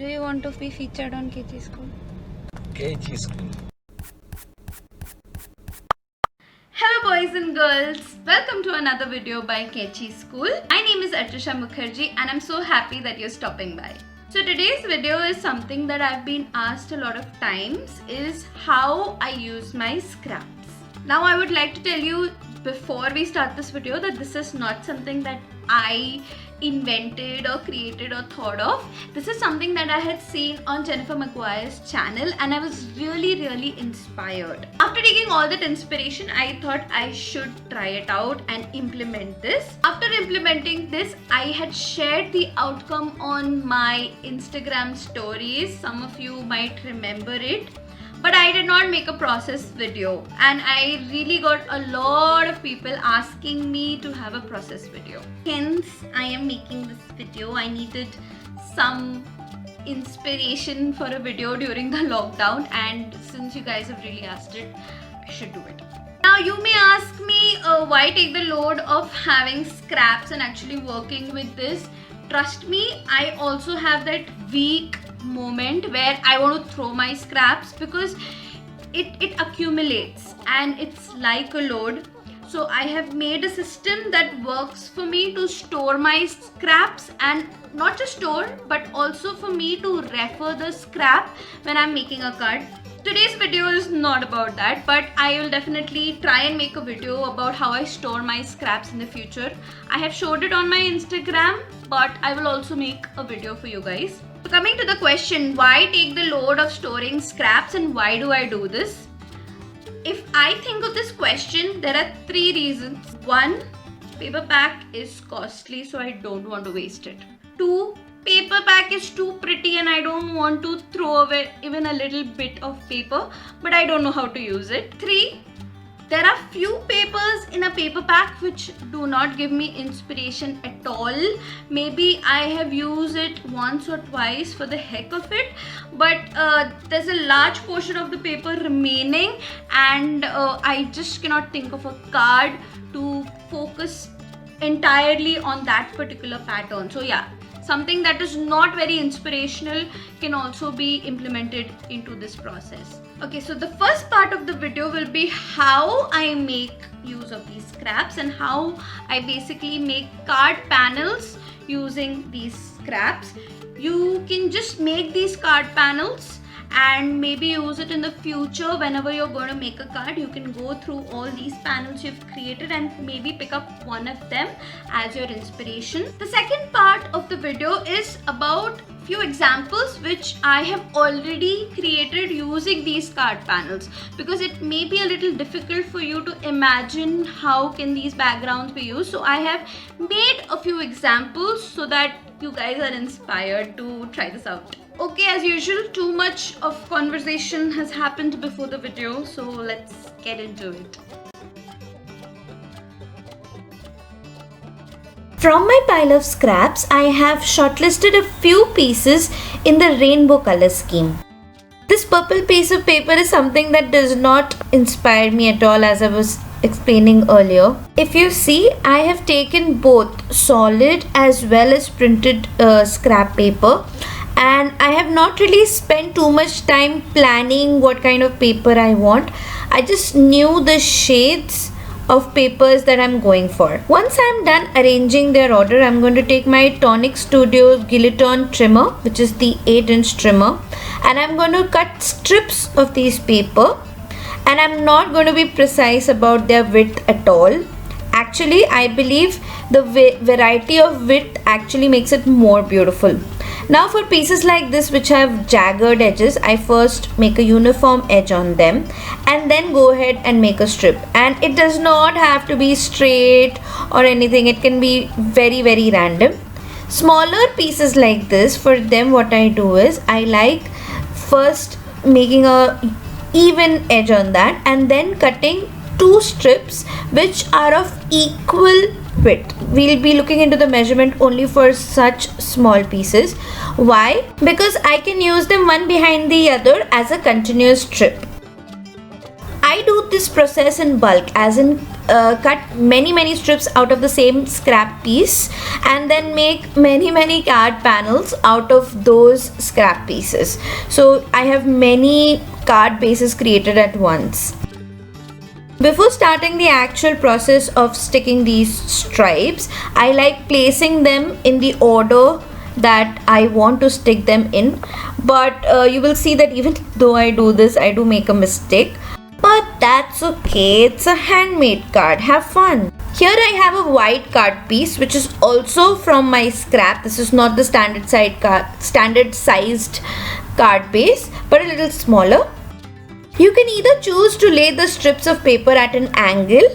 Do you want to be featured on KG School? KG School. Hello boys and girls, welcome to another video by KG School. My name is Archana Mukherjee and I'm so happy that you're stopping by. So today's video is something that I've been asked a lot of times, is how I use my scraps. Now I would like to tell you before we start this video that this is not something that I invented or created or thought of. This is something that I had seen on Jennifer McGuire's channel and I was really inspired. After taking all that inspiration, I thought I should try it out and implement this. After implementing this, I had shared the outcome on my Instagram stories. Some of you might remember it. But I did not make a process video, and I really got a lot of people asking me to have a process video. Hence, I am making this video. I needed some inspiration for a video during the lockdown, and since you guys have really asked it, I should do it. Now you may ask me why take the load of having scraps and actually working with this. Trust me, I also have that week moment where I want to throw my scraps because it accumulates and it's like a load. So I have made a system that works for me to store my scraps, and not just store but also for me to refer the scrap when I'm making a card. Today's video is not about that, but I will definitely try and make a video about how I store my scraps in the future. I have showed it on my Instagram, but I will also make a video for you guys. So coming to the question, why take the load of storing scraps and why do I do this? If I think of this question, there are three reasons. One, paper pack is costly, so I don't want to waste it. Two, paper pack is too pretty and I don't want to throw away even a little bit of paper, but I don't know how to use it. Three, there are few papers in a paper pack which do not give me inspiration at all. Maybe I have used it once or twice for the heck of it, but there's a large portion of the paper remaining and I just cannot think of a card to focus entirely on that particular pattern. So yeah, something that is not very inspirational can also be implemented into this process. Okay, so the first part of the video will be how I make use of these scraps and how I basically make card panels using these scraps. You can just make these card panels and maybe use it in the future. Whenever you're going to make a card, you can go through all these panels you've created and maybe pick up one of them as your inspiration. The second part of the video is about few examples which I have already created using these card panels, because it may be a little difficult for you to imagine how can these backgrounds be used. So I have made a few examples so that you guys are inspired to try this out. Okay, as usual, too much of conversation has happened before the video, so let's get into it. From my pile of scraps, I have shortlisted a few pieces in the rainbow color scheme. This purple piece of paper is something that does not inspire me at all, as I was explaining earlier. If you see, I have taken both solid as well as printed scrap paper, and I have not really spent too much time planning what kind of paper I want. I just knew the shades of papers that I'm going for. Once I'm done arranging their order, I'm going to take my Tonic Studios Guillotine trimmer, which is the 8-inch trimmer, and I'm going to cut strips of these paper, and I'm not going to be precise about their width at all. Actually, I believe the variety of width actually makes it more beautiful. Now for pieces like this which have jagged edges, I first make a uniform edge on them and then go ahead and make a strip. And it does not have to be straight or anything, it can be very random. Smaller pieces like this, for them what I do is I like first making a even edge on that and then cutting two strips which are of equal width. We'll be looking into the measurement only for such small pieces. Why? Because I can use them one behind the other as a continuous strip. I do this process in bulk, as in cut many strips out of the same scrap piece and then make many card panels out of those scrap pieces. So I have many card bases created at once. Before starting the actual process of sticking these stripes, I like placing them in the order that I want to stick them in, but you will see that even though I do this, I do make a mistake, but that's okay. It's a handmade card. Have fun. Here I have a white card piece which is also from my scrap. This is not the standard sized card base, but a little smaller. You can either choose to lay the strips of paper at an angle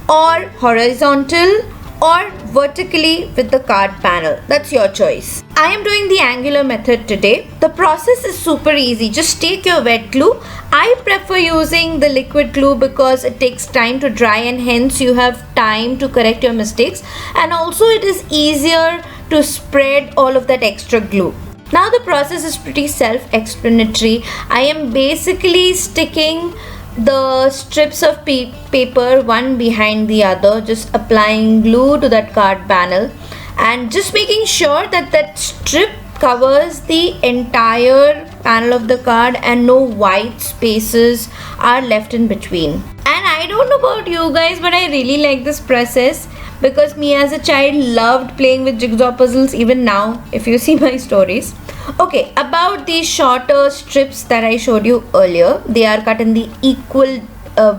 or horizontal or vertically with the card panel. That's your choice. I am doing the angular method today. The process is super easy. Just take your wet glue. I prefer using the liquid glue because it takes time to dry and hence you have time to correct your mistakes, and also it is easier to spread all of that extra glue. Now the process is pretty self-explanatory. I am basically sticking the strips of paper one behind the other, just applying glue to that card panel and just making sure that that strip covers the entire panel of the card and no white spaces are left in between. And I don't know about you guys, but I really like this process because me as a child loved playing with jigsaw puzzles, even now if you see my stories. Okay, about these shorter strips that I showed you earlier, they are cut in the equal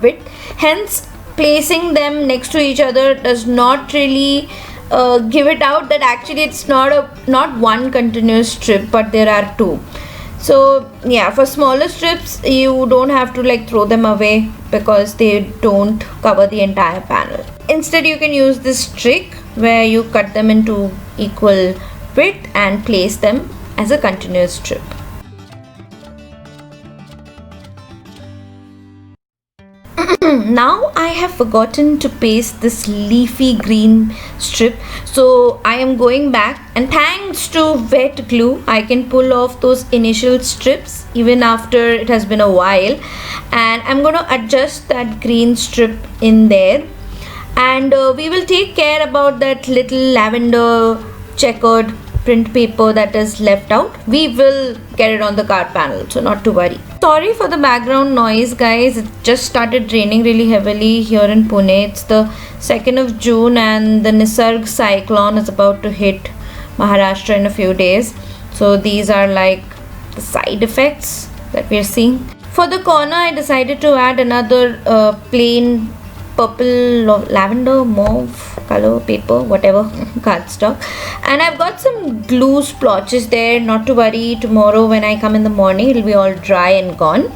width, hence placing them next to each other does not really give it out that actually it's not one continuous strip, but there are two. So yeah, for smaller strips you don't have to like throw them away because they don't cover the entire panel. Instead you can use this trick where you cut them into equal width and place them as a continuous strip. Now I have forgotten to paste this leafy green strip, so I am going back, and thanks to wet glue I can pull off those initial strips even after it has been a while, and I'm going to adjust that green strip in there, and we will take care about that little lavender checkered print paper that is left out. We will get it on the card panel, so not to worry. Sorry for the background noise guys, it just started raining really heavily here in Pune. It's the 2nd of June and the Nisarg cyclone is about to hit Maharashtra in a few days. So these are like the side effects that we are seeing. For the corner I decided to add another plain purple or lavender mauve color paper, whatever, cardstock, and I've got some glue splotches there. Not to worry, tomorrow when I come in the morning it'll be all dry and gone.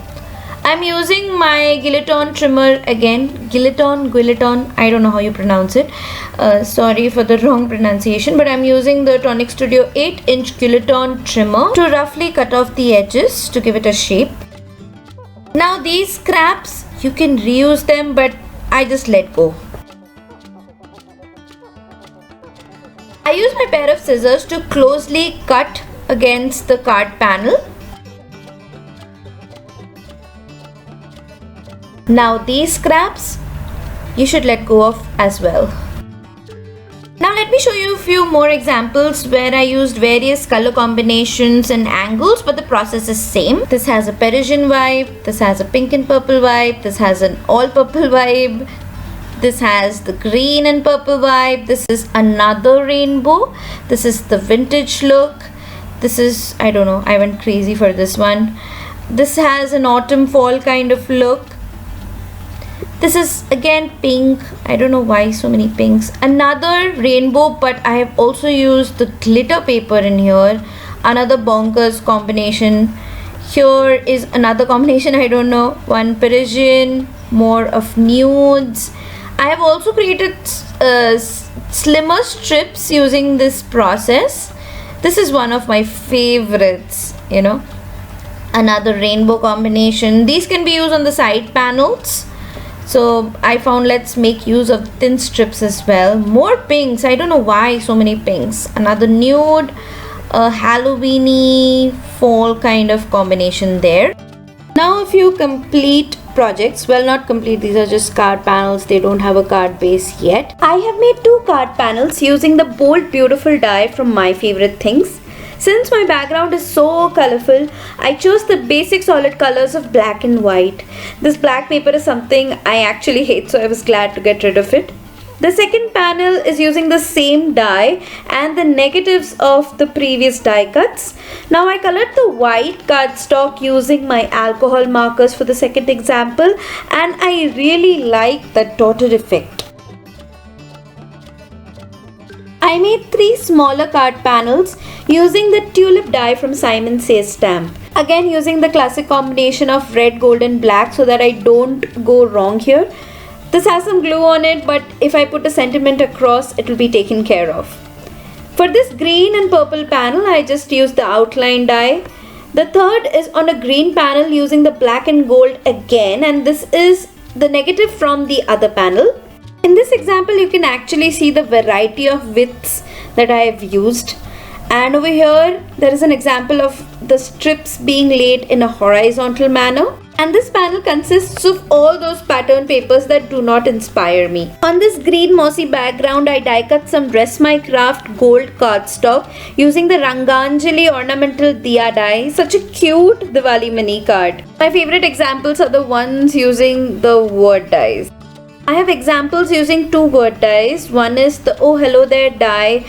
I'm using my Guillotine trimmer again. Guillotine, I don't know how you pronounce it. Sorry for the wrong pronunciation, but I'm using the Tonic Studio 8-inch Guillotine trimmer to roughly cut off the edges to give it a shape. Now these scraps, you can reuse them, but I just let go. I use my pair of scissors to closely cut against the card panel. Now these scraps you should let go of as well. Now let me show you a few more examples where I used various color combinations and angles, but the process is same. This has a Parisian vibe, this has a pink and purple vibe, this has an all purple vibe, this has the green and purple vibe, this is another rainbow, this is the vintage look, this is, I don't know, I went crazy for this one. This has an autumn fall kind of look. This is again pink. I don't know why so many pinks. Another rainbow, but I have also used the glitter paper in here. Another bonkers combination. Here is another combination, I don't know. One Parisian, more of nudes. I have also created slimmer strips using this process. This is one of my favorites, you know. Another rainbow combination. These can be used on the side panels. So I found let's make use of thin strips as well. More pinks. I don't know why so many pinks. Another nude, a Halloweeny fall kind of combination there. Now a few complete projects. Well, not complete, these are just card panels, they don't have a card base yet. I have made 2 card panels using the bold beautiful die from My Favorite Things. Since my background is so colorful, I chose the basic solid colors of black and white. This black paper is something I actually hate, so I was glad to get rid of it. The second panel is using the same die and the negatives of the previous die cuts. Now I colored the white cardstock using my alcohol markers for the second example, and I really like the dotted effect. I made 3 smaller card panels using the Tulip die from Simon Says Stamp. Again, using the classic combination of red, gold and black so that I don't go wrong here. This has some glue on it, but if I put a sentiment across, it will be taken care of. For this green and purple panel, I just used the outline die. The third is on a green panel using the black and gold again, and this is the negative from the other panel. In this example, you can actually see the variety of widths that I have used. And over here, there is an example of the strips being laid in a horizontal manner. And this panel consists of all those pattern papers that do not inspire me. On this green mossy background, I die cut some Dress My Craft gold cardstock using the Ranganjali ornamental Diya die. Such a cute Diwali mini card. My favorite examples are the ones using the word dies. I have examples using 2 word dies. One is the Oh Hello There die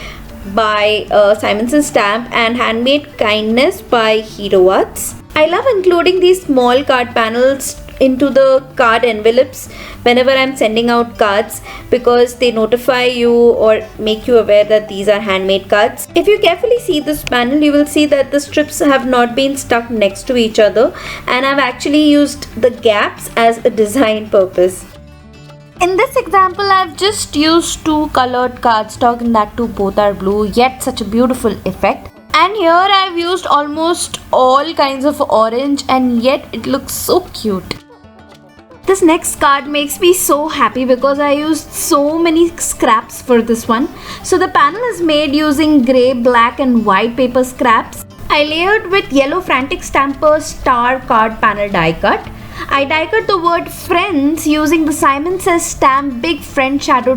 by Simon Says Stamp and Handmade Kindness by Hero Arts. I love including these small card panels into the card envelopes whenever I'm sending out cards because they notify you or make you aware that these are handmade cards. If you carefully see this panel, you will see that the strips have not been stuck next to each other, and I've actually used the gaps as a design purpose. In this example, I've just used 2 colored cardstock, and that too both are blue, yet such a beautiful effect. And here I've used almost all kinds of orange, and yet it looks so cute. This next card makes me so happy because I used so many scraps for this one. So the panel is made using grey, black and white paper scraps. I layered with yellow Frantic Stamper star card panel die cut. I die cut the word friends using the Simon Says Stamp big friend shadow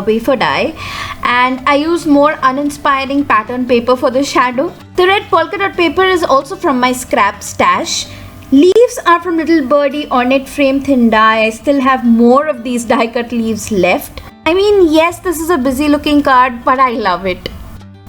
wafer die, and I used more uninspiring pattern paper for the shadow. The red polka dot paper is also from my scrap stash. Leaves are from Little Birdie Ornate Frame Thin Die. I still have more of these die cut leaves left. I mean, yes, this is a busy looking card, but I love it.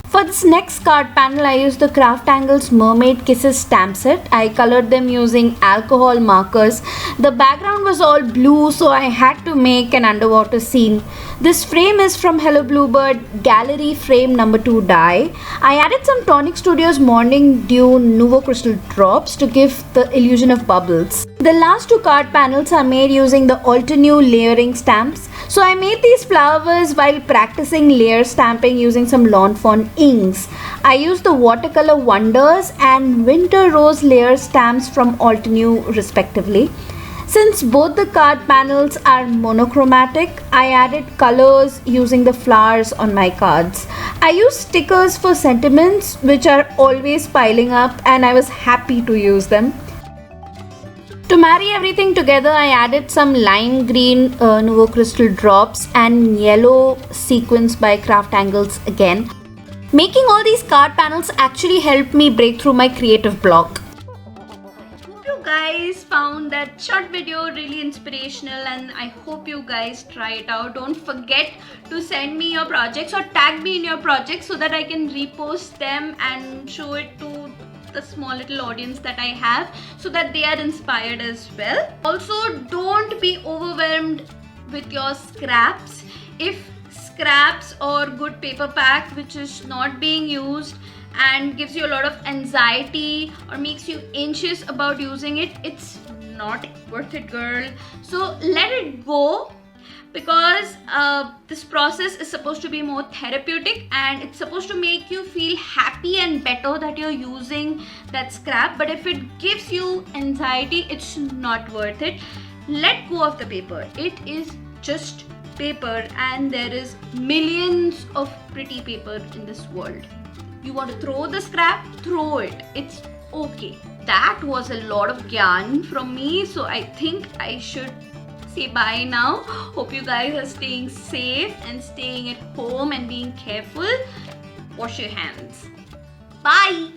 For this next card panel, I used the Craftangles Mermaid Kisses stamp set. I colored them using alcohol markers. The background was all blue, so I had to make an underwater scene. This frame is from Hello Bluebird Gallery Frame number 2 die. I added some Tonic Studios Morning Dew Nuvo Crystal drops to give the illusion of bubbles. The last 2 card panels are made using the Altenew layering stamps. So I made these flowers while practicing layer stamping using some Lawn Fawn inks. I used the Watercolor Wonders and Winter Rose layer stamps from Altenew respectively. Since both the card panels are monochromatic, I added colors using the flowers on my cards. I used stickers for sentiments which are always piling up, and I was happy to use them. To marry everything together, I added some lime green Nuvo Crystal drops and yellow sequins by Craftangles again. Making all these card panels actually helped me break through my creative block. Hope you guys found that short video really inspirational, and I hope you guys try it out. Don't forget to send me your projects or tag me in your projects so that I can repost them and show it to the small little audience that I have so that they are inspired as well. Also, don't be overwhelmed with your scraps. If scraps or good paper pack which is not being used and gives you a lot of anxiety or makes you anxious about using it, it's not worth it, girl. So let it go, because this process is supposed to be more therapeutic and it's supposed to make you feel happy and better that you're using that scrap. But if it gives you anxiety, it's not worth it. Let go of the paper. It is just paper, and there is millions of pretty paper in this world. You want to throw the scrap, throw it. It's Okay, that was a lot of gyan from me, so I think I should say bye now. Hope you guys are staying safe and staying at home and being careful. Wash your hands. Bye.